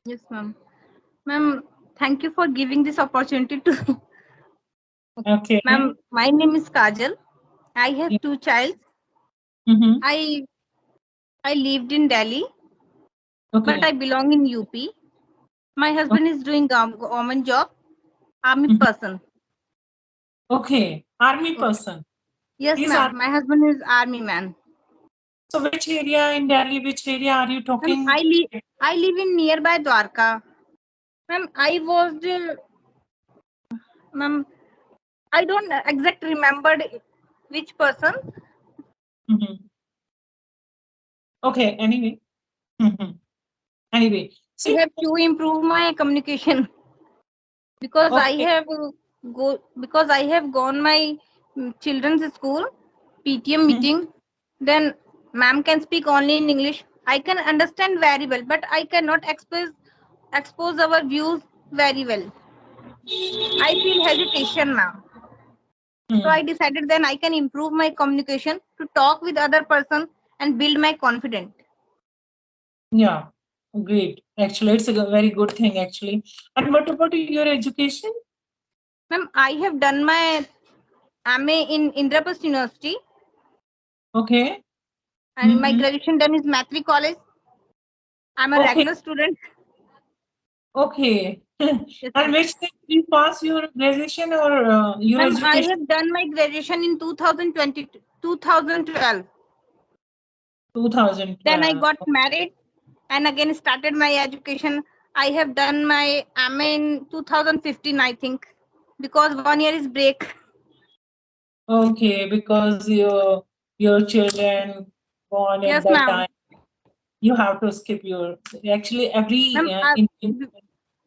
Yes, ma'am. Ma'am, thank you for giving this opportunity to. Okay. Ma'am, my name is Kajal. I Yeah. have two childs. Mm-hmm. I I lived in Delhi, but I Okay. belong in UP. My husband Okay. is doing government job, army Mhm. person. Okay. Army Okay. person. Yes, He's ma'am. army. My husband is army man. So which area in Delhi? Which area are you Ma'am, talking? I live in nearby Dwarka. Ma'am, ma'am, I don't exact remembered which person. Mhm. Okay. Anyway. Mhm. Anyway. I See. have to improve my communication because Okay. I have gone my children's school PTM Mhm. meeting. Then ma'am can speak only in English. I can understand very well, but I cannot expose our views very well. I feel hesitation now. So I Mhm. decided then I can improve my communication to talk with other person and build my confidence. Yeah. Great. Actually, it's a very good thing. Actually. And what about your education? Ma'am, I have done my MA in Indraprasth University Okay. and my Mm-hmm. graduation done is Mathri College. I'm a Okay. regular student. Okay. Yes, And ma'am. which thing you pass your graduation or your Ma'am, I education? have done my graduation in 2020, 2012. Then I 2012. got married and again started my education. I have done my MA in 2015, I think, because 1 year is break. Okay, because your children born at Yes, that ma'am. time, you have to skip your actually every Ma'am, Indian.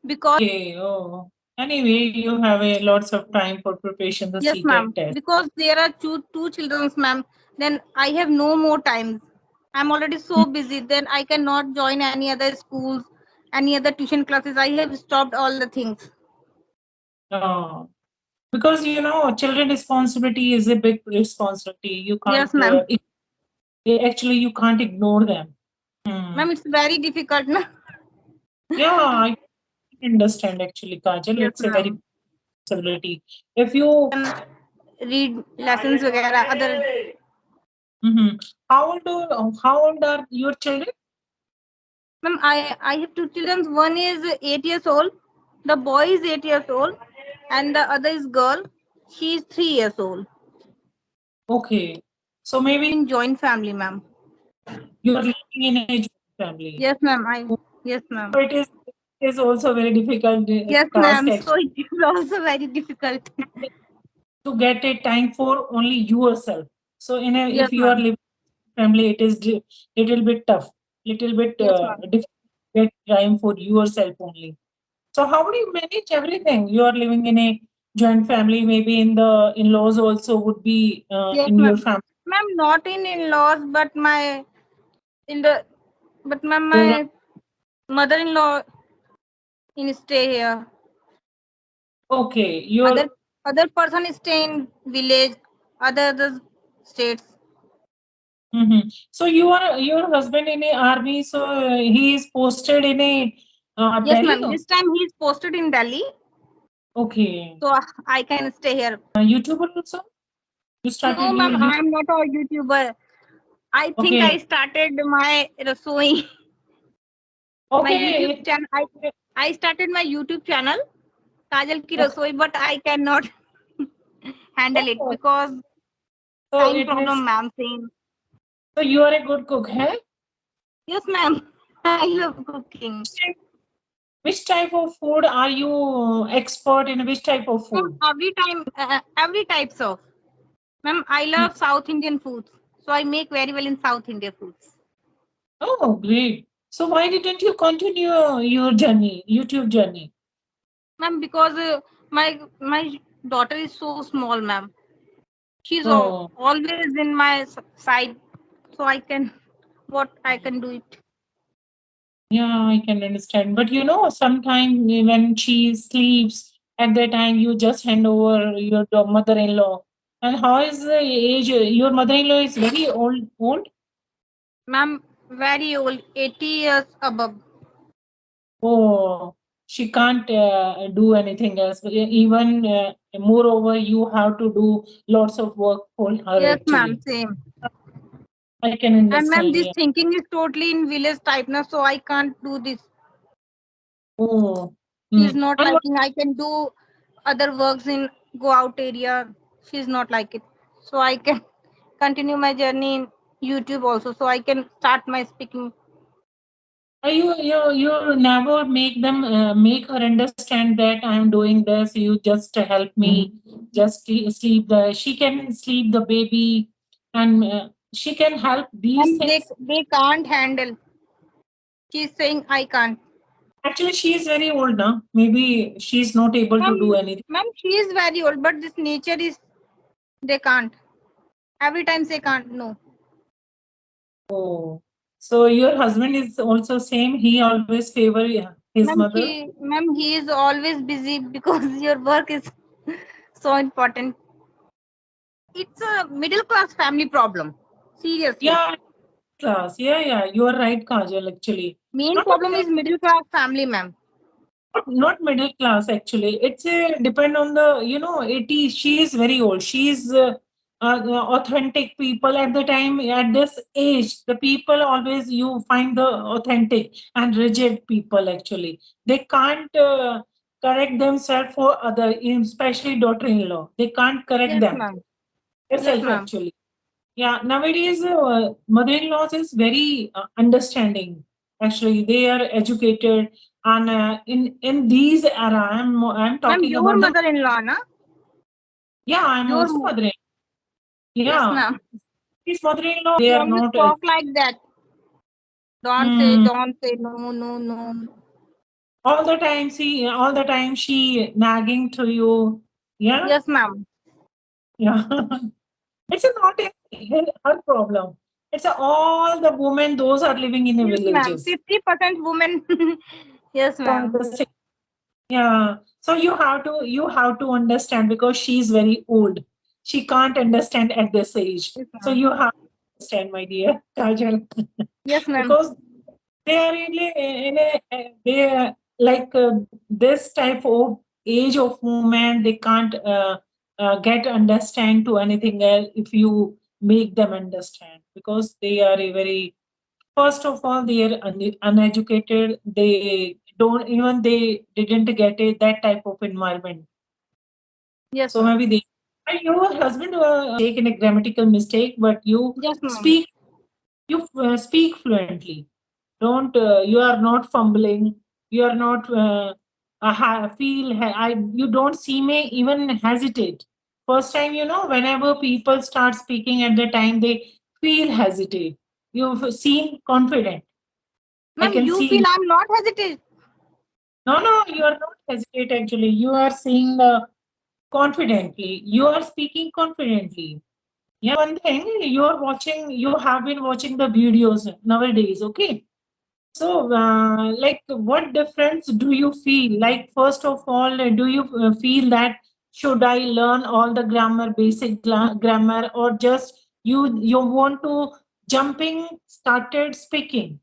because Okay, oh. Anyway, you have a lots of time for preparation the yes, CTET ma'am. test. Because there are two children, ma'am. Then I have no more time. I'm already so busy. Then I cannot join any other schools, any other tuition classes. I have stopped all the things. Oh, because children responsibility is a big responsibility. You Yes, can't ma'am. actually you can't ignore them. Hmm. Ma'am, it's very difficult, na? Yeah, I understand actually, Kajal. Yes, It's a very ma'am. responsibility. If you And read lessons, वगैरह, other. Mhm. How old are your children? Ma'am, I have two children. One is 8 years old. The boy is 8 years old, and the other is girl. She is 3 years old. Okay, so I live maybe in joint family, ma'am. you are living in a joint family. Yes, ma'am. So Yes, ma'am. it is also very difficult Yes, task ma'am. So actually it is also very difficult. to get a time for only yourself. So Yes, if you are ma'am. living in family, it is little bit tough, little bit Yes, ma'am. difficult to get time for yourself only. So how do you manage everything? You are living in a joint family, maybe in the in-laws also would be Yes, in your ma'am. family. Ma'am, not in in-laws, but in the but ma'am, my mother-in-law in stay here. Okay, Other your other person is stay in village, other states. so your husband in a army, so he is posted in a Yes, Delhi. ma'am. This time he is posted in Delhi, Okay, so I can stay here. YouTuber also. You No, started your ma'am, YouTube. I am not a YouTuber. I think I Okay, started my rasoi, my YouTube okay. channel. I started my YouTube channel, Kajal ki Okay. rasoi, but I cannot handle it Oh, because so time it means problem, ma'am. Saying so you are a good cook, huh? yes, ma'am. I love cooking. Which type which type of food are you expert in? Which type of Ma'am, food? every types of. Ma'am, I love South Indian foods, so I make very well in South Indian foods. Oh, great. So why didn't you continue your journey, YouTube journey? Ma'am, because my daughter is so small, ma'am. She's Oh, always in my side, so I can what I can do it. yeah, I can understand. But sometimes when she sleeps, at that time you just hand over your mother-in-law. And how is the age? Your mother-in-law is very old, old? Ma'am, very old, 80 years above. She can't do anything else. Even moreover, you have to do lots of work for her Yes, ma'am, actually. same. I can And ma'am, understand. this Yeah. thinking is totally in village type now, so I can't do this. Oh. She's Mm. not And what, liking. I can do other works in go out area. She's not like it. So I can continue my journey in YouTube also. So I can start my speaking. you never make them make her understand that I am doing this. You just help me, just sleep the. She can sleep the baby, and she can help these Ma'am, things. they can't handle. She's saying I can't. Actually, she is very old now. Maybe she's not able Ma'am, to do anything. ma'am, she is very old, but this nature is they can't. Every time they can't. No. Oh, so your husband is also same. He always favor his mother. Ma'am, he is always busy because your work is so important. It's a middle class family problem. Seriously. Yeah, class. Yeah, yeah. You are right, Kajal. Actually, Main not problem only is middle class family, ma'am. not middle class actually. It's a depend on the it is she is very old. She is authentic people at the time at this age. The people always you find the authentic and rigid people actually. They can't correct themselves for other, especially daughter-in-law. They can't correct Yes, them ma'am. Yes, themselves ma'am. actually. Yeah, nowadays mother-in-laws is very understanding. Actually, they are educated, and in these era, I'm Ma'am, talking your about the mother-in-law, na? yeah. I'm Your also mother. yes, Yeah, ma'am. his mother-in-law. They She are always not. talk like that. Hmm, Don't say, no, no, no. all the time she nagging to you. Yeah, Yes, ma'am. yeah. It's a not her problem. It's all the women. Those are living in the Yes, ma'am. villages. 50% women. Yes, Are ma'am. the same. Yeah. So you have to understand because she's very old. She can't understand at this age. Yes, So ma'am. you have to understand, my dear Kajal, Yes, ma'am. because they are really in a they are like this type of age of movement. They can't get understand to anything else if you make them understand because they are a very first of all, they are uneducated. They don't even they didn't get that type of environment. Yes, So ma'am. maybe they. And your husband taken a grammatical mistake, but Yes, ma'am. speak speak fluently. Don't you are not fumbling. You are not you don't see me even hesitate. First time, whenever people start speaking at the time, they feel hesitate. You seem confident. I Ma'am, can you feel see. I'm not hesitate. No, no, you are not hesitate actually. You are saying confidently. You are speaking confidently. Yeah, one thing you have been watching the videos nowadays, okay? So, like, what difference do you feel? Like, first of all, do you feel that should I learn all the grammar, basic grammar, or just you want to jumping started speaking?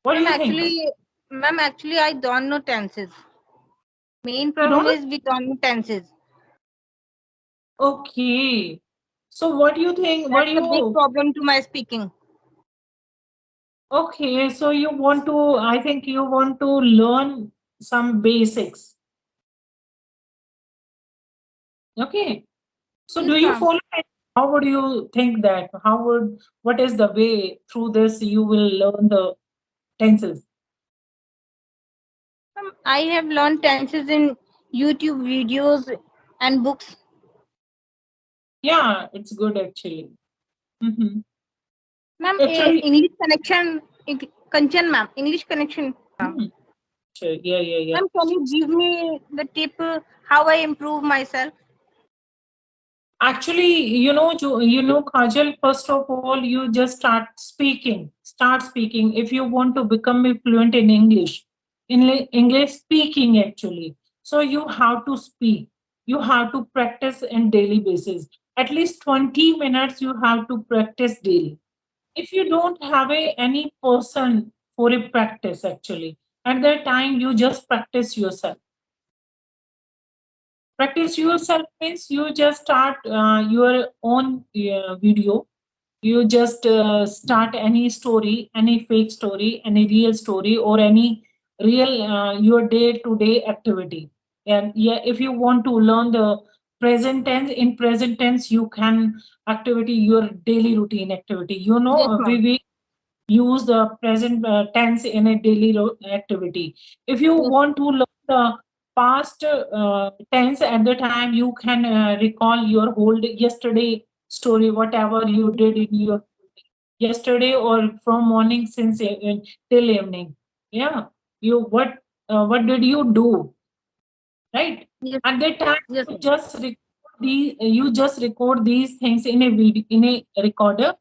What do Ma'am, you think? actually, I don't know tenses. Main You don't problem know? is we don't know tenses. Okay. So what do you think? What That's do a big you problem to my speaking. okay, so you want to I think you want to learn some basics. Okay. So do Yes, you ma'am. follow it? How would you think that? What is the way through this you will learn the tenses? I have learned tenses in YouTube videos and books. Yeah, it's good actually. Hmm. Ma'am, Actually, English connection, Kanchan ma'am, English connection. Ma'am, hmm, sure. Yeah, yeah, yeah. ma'am, can you give me the tip how I improve myself? Actually, Kajal, first of all, you just start speaking. Start speaking. If you want to become a fluent in English, English speaking actually. So you have to speak. You have to practice on daily basis. At least 20 minutes you have to practice daily. If you don't have any person for a practice actually. At that time, you just practice yourself. Practice yourself means you just start your own video. You just start any story, any fake story, any real story, or any real your day to day activity. And yeah, if you want to learn the present tense, in present tense you can activity your daily routine activity. You know, Yes, ma'am. we use the present tense in a daily activity. If you Yes. want to learn the past tense, at the time you can recall your whole yesterday story, whatever you did in your yesterday or from morning since till evening. Yeah, you what did you do, right? Yes. At that time Yes, you ma'am. just you just record these things in a video, in a recorder,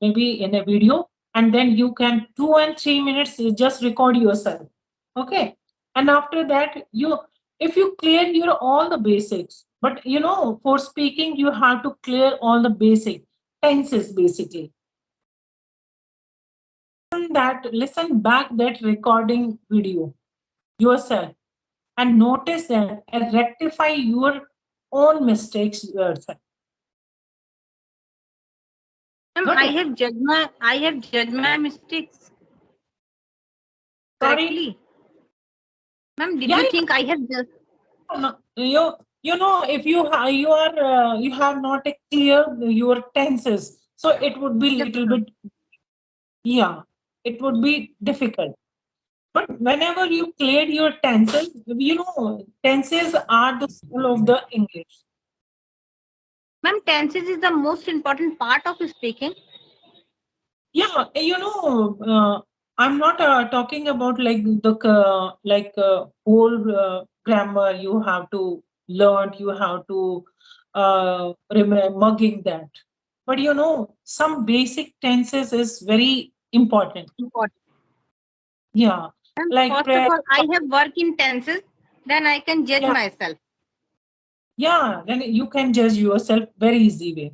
maybe in a video, and then you can 2 and 3 minutes you just record yourself. Okay, and after that you, if you clear your all the basics, but you know for speaking you have to clear all the basic tenses basically. Listen back that recording video yourself and notice that and rectify your own mistakes yourself. Ma'am, Got it? I have judged my mistakes Sorry. correctly. Ma'am, did Yeah, you think I have just? you know if you you are you have not a clear your tenses, so it would be Yes, little ma'am. bit, yeah, it would be difficult. But whenever you cleared your tenses, you know tenses are the soul of the English. Ma'am, tenses is the most important part of speaking. Yeah, you know, I'm not talking about like the whole grammar you have to learn, you have to remember mugging that. But you know, some basic tenses is very important. Important. Yeah, And like first of prayer. all, I have worked in tenses. Then I can judge Yeah, myself. yeah. Then you can judge yourself very easy way.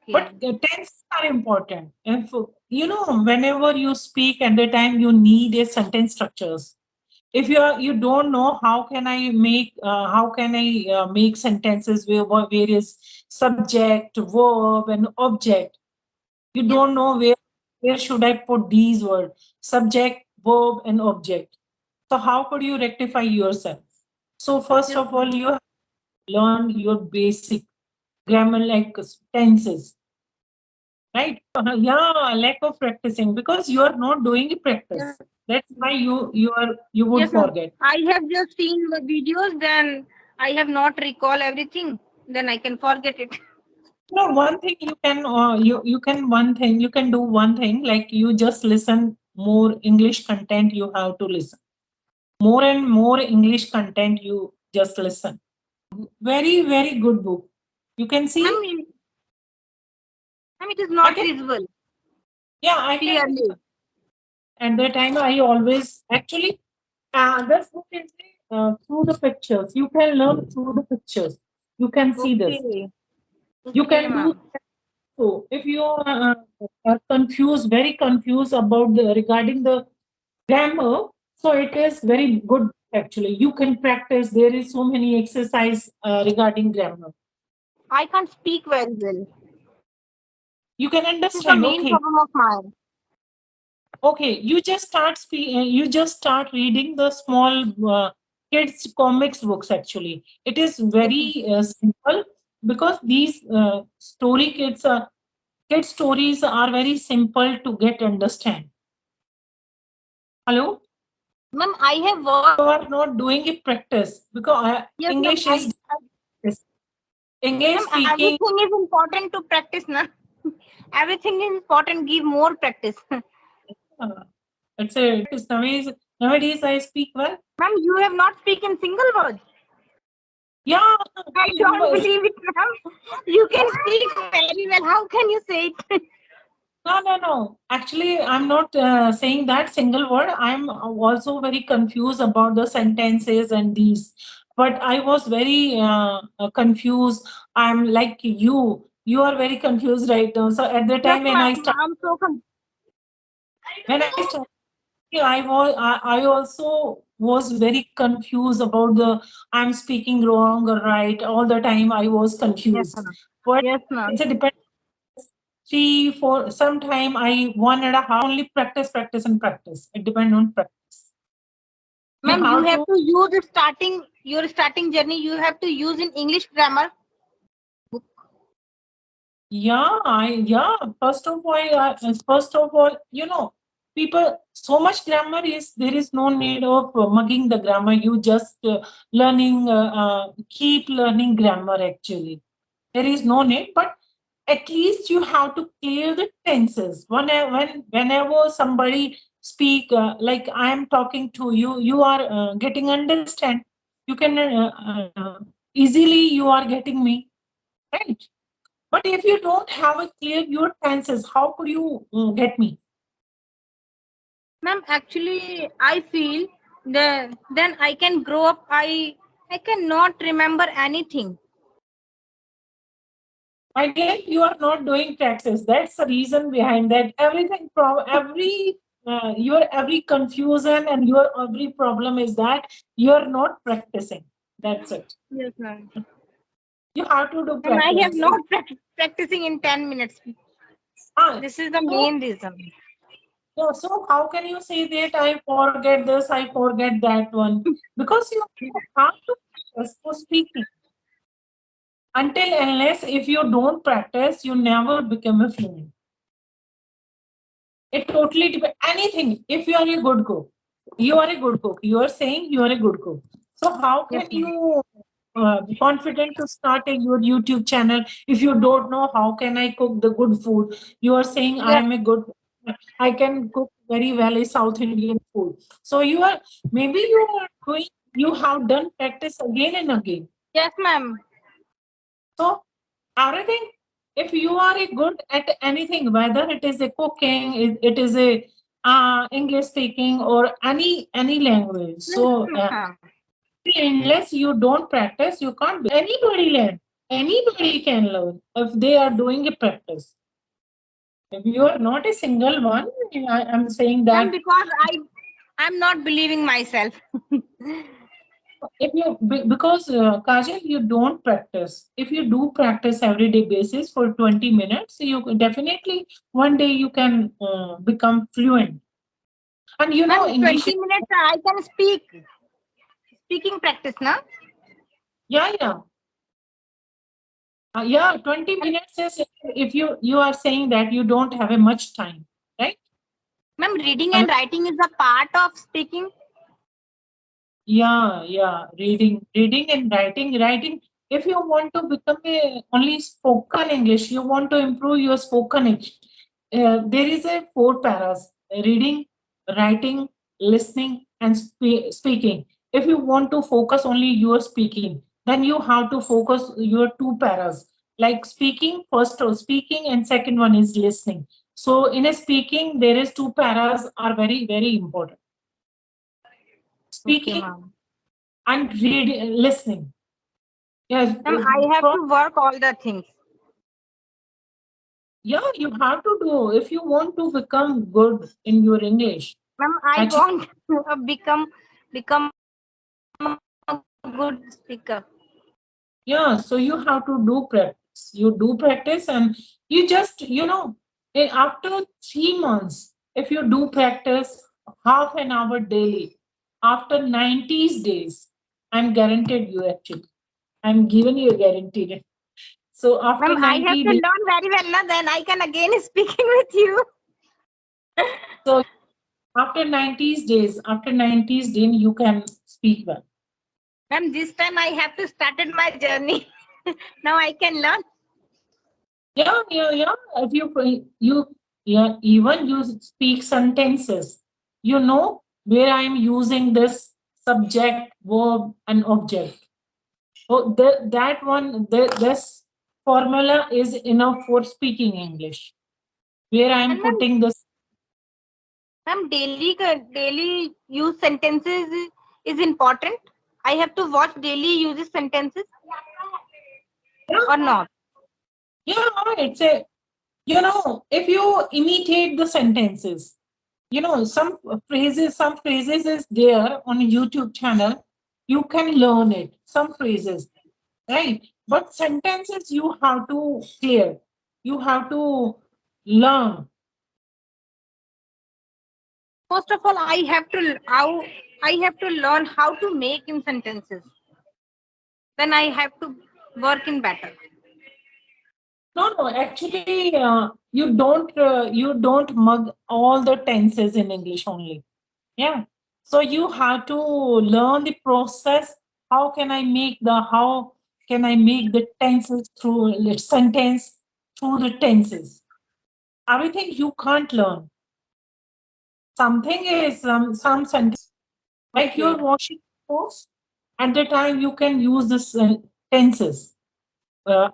But Okay. tenses are important. If you know, whenever you speak at the time, you need a sentence structures. If you don't know how can I make sentences where various subject, verb, and object. You Yes. don't know where should I put these words, subject, verb, and object. So how could you rectify yourself? So first Yes, of all, you have to learn your basic grammar like tenses, right? Yeah, lack of practicing because you are not doing the yes, practice. That's why you would yes, ma'am. forget. I have just seen the videos. Then I have not recall everything. Then I can forget it. No, one thing you can you can one thing you can do one thing like you just listen more English content. You have to listen more and more English content. You just listen. Very good book. You can Ma'am, see. ma'am, it is I not can, visible yeah, I can. clearly. At the time, I always actually this book is through the pictures. You can learn through the pictures. You can see this. Okay. You Okay, can do. ma'am. So if you are confused, very confused about the regarding the grammar, so it is very good actually. You can practice. There is so many exercise regarding grammar. I can't speak very well. You can This is the understand. main Okay, problem of mine. okay. You just start you just start reading the small kids comics books. Actually, it is Yes, ma'am. very simple because these story kids stories are very simple to get understand. Hello. Ma'am, I have You watched. are not doing a practice because Yes, ma'am. English is English Ma'am, speaking. everything is important to practice, na. Everything is important. Give more practice. Uh, it's a practice nowadays. I speak well. Ma'am, you have not spoken single word. Yeah, I don't believe it, ma'am. You can speak very well. How can you say it? no. Actually, I'm not saying that single word. I'm also very confused about the sentences and these. But I was very confused. I'm like you. You are very confused right now. So at the Yes, time when I ma'am. started. I'm so confused. When I started, I also was very confused about the I'm speaking wrong or right. All the time I was Yes, confused. ma'am. But Yes, ma'am. it's a depend 3, 4, sometime I 1.5 only practice and practice. It depends on practice. You Ma'am, you have have to. to use the starting your starting journey. You have to use in English grammar book. Yeah. First of all, people so much grammar is there is no need of mugging the grammar. You just keep learning grammar actually. There is no need, but at least you have to clear the tenses. Whenever somebody speak like I am talking to you, you are getting understand. You can easily you are getting me right. But if you don't have a clear your tenses, how could you get me? Ma'am, actually, I feel the then I can grow up. I cannot remember anything. My dear, you are not doing practice. That's the reason behind that. Everything from your every confusion and your every problem is that you are not practicing. That's it. Yes, ma'am. You have to do And I have practice. not practicing in 10 minutes. Ah, This is the so, main reason. so how can you say that I forget this, I forget that one? Because you have to practice for speaking. Until unless if you don't practice, you never become a fluent. It totally depends. Anything. If you are a good cook, you are a good cook. You are saying you are a good cook. So how Yes, can ma'am. you be confident to start your YouTube channel if you don't know how can I cook the good food? You are saying I Yes, am a good. I can cook very well a South Indian food. So you are maybe you are doing. You have done practice again and again. yes, ma'am. So everything, if you are a good at anything, whether it is a cooking, it is a English speaking or any language. Yes, So ma'am. unless you don't practice, you can't. Anybody learn. Anybody can learn if they are doing a practice. If you are not a single one, I'm saying Ma'am, that because I'm not believing myself. if you because Kajal, you don't practice. If you do practice everyday basis for 20 minutes, definitely one day you can become fluent. And Ma'am, English. 20 minutes I can speaking practice now. Yeah. Yeah, 20 minutes is if you are saying that you don't have a much time, right? Ma'am, reading Uh, and writing is a part of speaking. yeah. Reading and writing. If you want to become a only spoken English, you want to improve your spoken English. There is a 4 paras: reading, writing, listening, and speaking. If you want to focus only your speaking, then you have to focus your 2 paras. Like speaking, and second one is listening. So in a speaking, there is 2 paras are very very important. Okay, Speaking ma'am. and listening. Yes, Ma'am, I have to work all the things. yeah, you have to do if you want to become good in your English. Ma'am, I Actually, want to become a good speaker. yeah, so you have to do practice. You do practice, and you just, after 3 months, if you do practice half an hour daily, after 90 days, I'm guaranteed you actually. I'm giving you a guarantee. So after Ma'am, I have 90 to days, learn very well now. Then I can again speaking with you. so after 90 days, you can speak well. Ma'am, this time I have to started my journey. Now I can learn. Yeah. If yeah, even you speak sentences, where I am using this subject, verb, and object. Oh, this formula is enough for speaking English. Where I am And ma'am, putting this, daily use sentences is important. I have to watch daily uses sentences yeah, or not. yeah, it's a, if you imitate the sentences. some phrases is there on a YouTube channel. You can learn it. Some phrases, right? But sentences you have to clear. You have to learn. First of all, I have to learn how to make in sentences. Then I have to work in better. No, no. Actually, you don't mug all the tenses in English only. Yeah. So you have to learn the process. How can I make the tenses through the sentence through the tenses? Everything you can't learn. Something is some sentence like you're Okay. washing clothes. At the time you can use this tenses.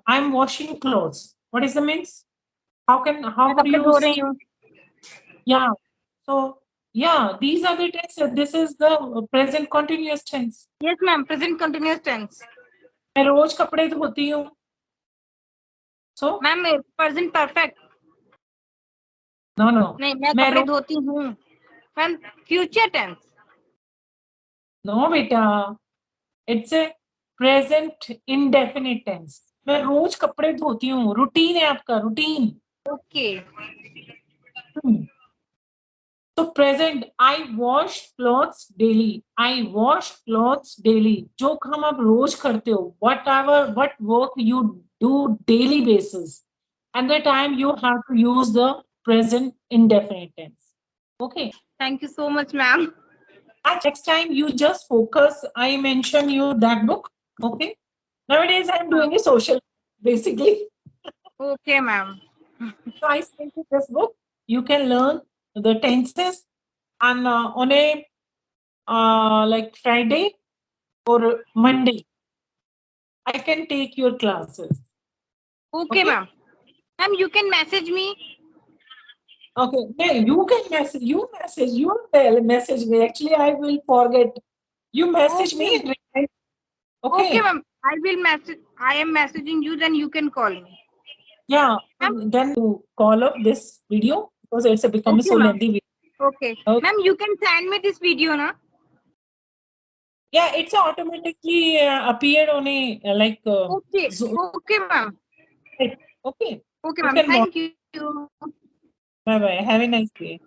I'm washing clothes. What is the means? How मैं could कपड़े you धो say? रही हूँ. Yeah. So yeah, these are the tenses. This is the present continuous tense. Yes, ma'am. Present continuous tense. मैं रोज कपड़े धोती हूँ. So ma'am present perfect. no. नहीं, मैं मैं कपड़े धोती हूँ. Ma'am future tense. no बेटा. It's a present indefinite tense. मैं रोज कपड़े धोती हूँ. रूटीन है आपका routine. Okay. So present, I wash clothes daily. I wash clothes daily. जो काम आप रोज करते हो, what work you do daily basis. And the time you have to use the present indefinite tense. Okay. Thank you so much, ma'am. Next time you just focus. I mention you that book. Okay. Nowadays I'm doing a social basically. Okay, ma'am. So I sent you this book. You can learn the tenses and on a like Friday or Monday, I can take your classes. Okay, Okay. ma'am. Ma'am, you can message me. Okay. Yeah, you can message. You message me. Actually, I will forget. You message Okay. me. And reply. Okay, Okay. ma'am. I will message. I am messaging you. Then you can call me. Yeah. Ma'am. Then you call up this video because it's a become Okay, so ma'am. lengthy video. Okay, Okay. ma'am. You can send me this video, na? Yeah, it's automatically appeared on a like Okay. Zoom. Okay, ma'am. Okay. Okay, You ma'am. can watch. Thank you. Bye bye. Have a nice day.